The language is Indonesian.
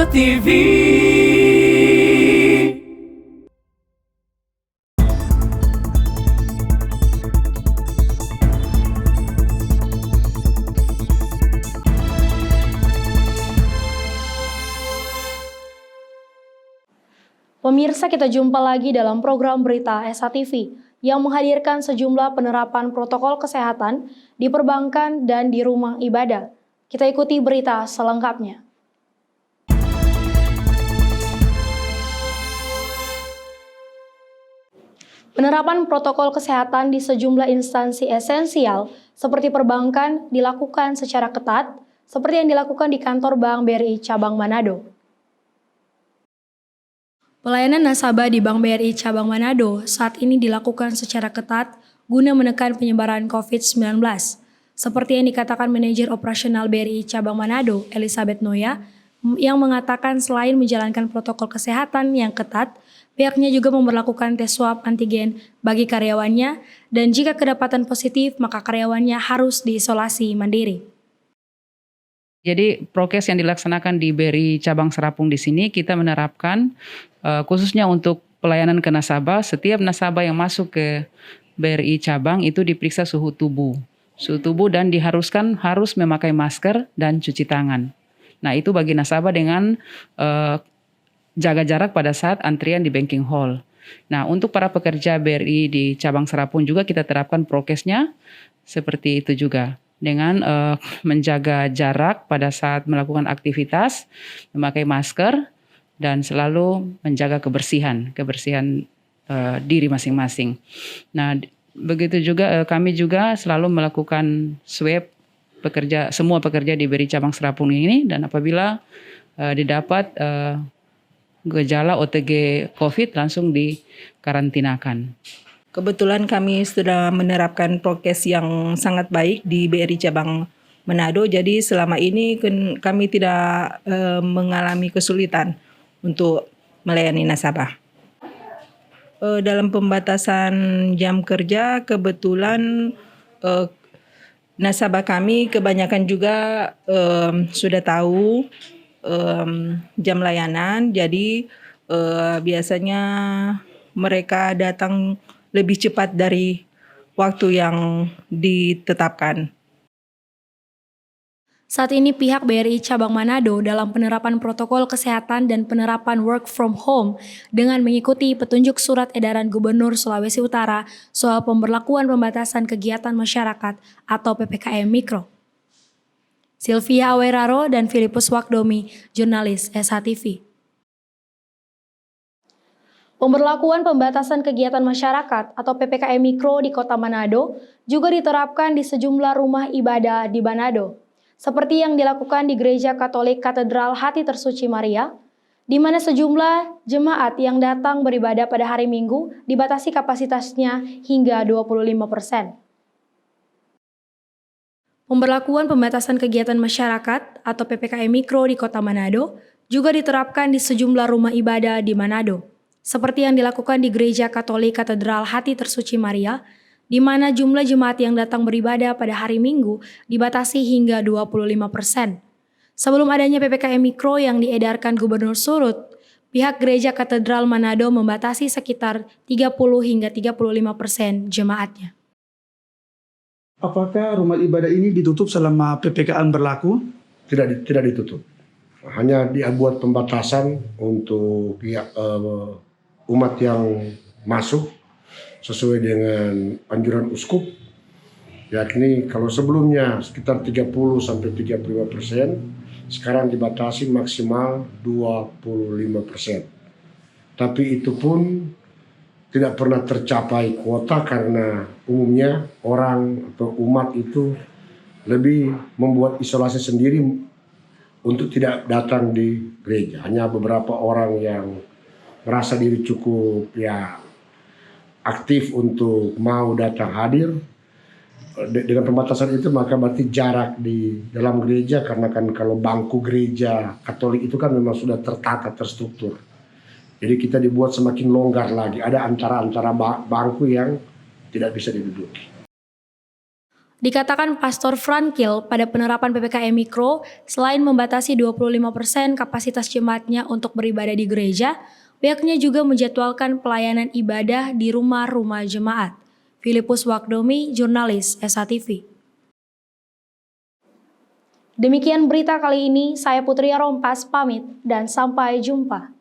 Esa TV. Pemirsa, kita jumpa lagi dalam program berita Esa TV yang menghadirkan sejumlah penerapan protokol kesehatan di perbankan dan di rumah ibadah. Kita ikuti berita selengkapnya. Penerapan protokol kesehatan di sejumlah instansi esensial seperti perbankan dilakukan secara ketat, seperti yang dilakukan di kantor Bank BRI Cabang Manado. Pelayanan nasabah di Bank BRI Cabang Manado saat ini dilakukan secara ketat guna menekan penyebaran COVID-19. Seperti yang dikatakan Manajer Operasional BRI Cabang Manado, Elizabeth Noya, yang mengatakan selain menjalankan protokol kesehatan yang ketat, pihaknya juga memberlakukan tes swab antigen bagi karyawannya dan jika kedapatan positif maka karyawannya harus diisolasi mandiri. Jadi prokes yang dilaksanakan di BRI Cabang Serapung di sini kita menerapkan khususnya untuk pelayanan ke nasabah, setiap nasabah yang masuk ke BRI Cabang itu diperiksa suhu tubuh dan diharuskan harus memakai masker dan cuci tangan. Nah itu bagi nasabah dengan jaga jarak pada saat antrian di banking hall. Nah untuk para pekerja BRI di Cabang Serapung juga kita terapkan prokesnya seperti itu juga. Dengan menjaga jarak pada saat melakukan aktivitas, memakai masker, dan selalu menjaga kebersihan diri masing-masing. Nah, begitu juga kami juga selalu melakukan swab semua pekerja di BRI Cabang Serapung ini, dan apabila didapat gejala OTG COVID langsung dikarantinakan. Kebetulan kami sudah menerapkan prokes yang sangat baik di BRI Cabang Manado, jadi selama ini kami tidak mengalami kesulitan untuk melayani nasabah. Dalam pembatasan jam kerja, kebetulan nasabah kami kebanyakan juga sudah tahu jam layanan, jadi biasanya mereka datang lebih cepat dari waktu yang ditetapkan. Saat ini pihak BRI Cabang Manado dalam penerapan protokol kesehatan dan penerapan work from home dengan mengikuti petunjuk surat edaran Gubernur Sulawesi Utara soal pemberlakuan pembatasan kegiatan masyarakat atau PPKM Mikro. Sylvia Aweraro dan Filipus Wakdomi, jurnalis Esa TV. Pemberlakuan pembatasan kegiatan masyarakat atau PPKM Mikro di Kota Manado juga diterapkan di sejumlah rumah ibadah di Manado, seperti yang dilakukan di Gereja Katolik Katedral Hati Tersuci Maria, di mana sejumlah jemaat yang datang beribadah pada hari Minggu dibatasi kapasitasnya hingga 25%. Pemberlakuan pembatasan kegiatan masyarakat atau PPKM Mikro di Kota Manado juga diterapkan di sejumlah rumah ibadah di Manado, seperti yang dilakukan di Gereja Katolik Katedral Hati Tersuci Maria, di mana jumlah jemaat yang datang beribadah pada hari Minggu dibatasi hingga 25%. Sebelum adanya PPKM Mikro yang diedarkan Gubernur Surut, pihak Gereja Katedral Manado membatasi sekitar 30 hingga 35% jemaatnya. Apakah rumah ibadah ini ditutup selama PPKM berlaku? Tidak ditutup. Hanya dibuat pembatasan untuk umat yang masuk sesuai dengan anjuran uskup, yakni kalau sebelumnya sekitar 30-35%, sekarang dibatasi maksimal 25%. Tapi itu pun tidak pernah tercapai kuota karena umumnya orang atau umat itu lebih membuat isolasi sendiri untuk tidak datang di gereja. Hanya beberapa orang yang merasa diri cukup aktif untuk mau datang hadir. Dengan pembatasan itu maka berarti jarak di dalam gereja, karena kan kalau bangku gereja Katolik itu kan memang sudah tertata, terstruktur. Jadi kita dibuat semakin longgar lagi. Ada antara bangku yang tidak bisa diduduki. Dikatakan Pastor Frankil pada penerapan PPKM Mikro, selain membatasi 25% kapasitas jemaatnya untuk beribadah di gereja, pihaknya juga menjadwalkan pelayanan ibadah di rumah-rumah jemaat. Filipus Wakdomi, jurnalis SATV. Demikian berita kali ini, saya Putri Rompas pamit dan sampai jumpa.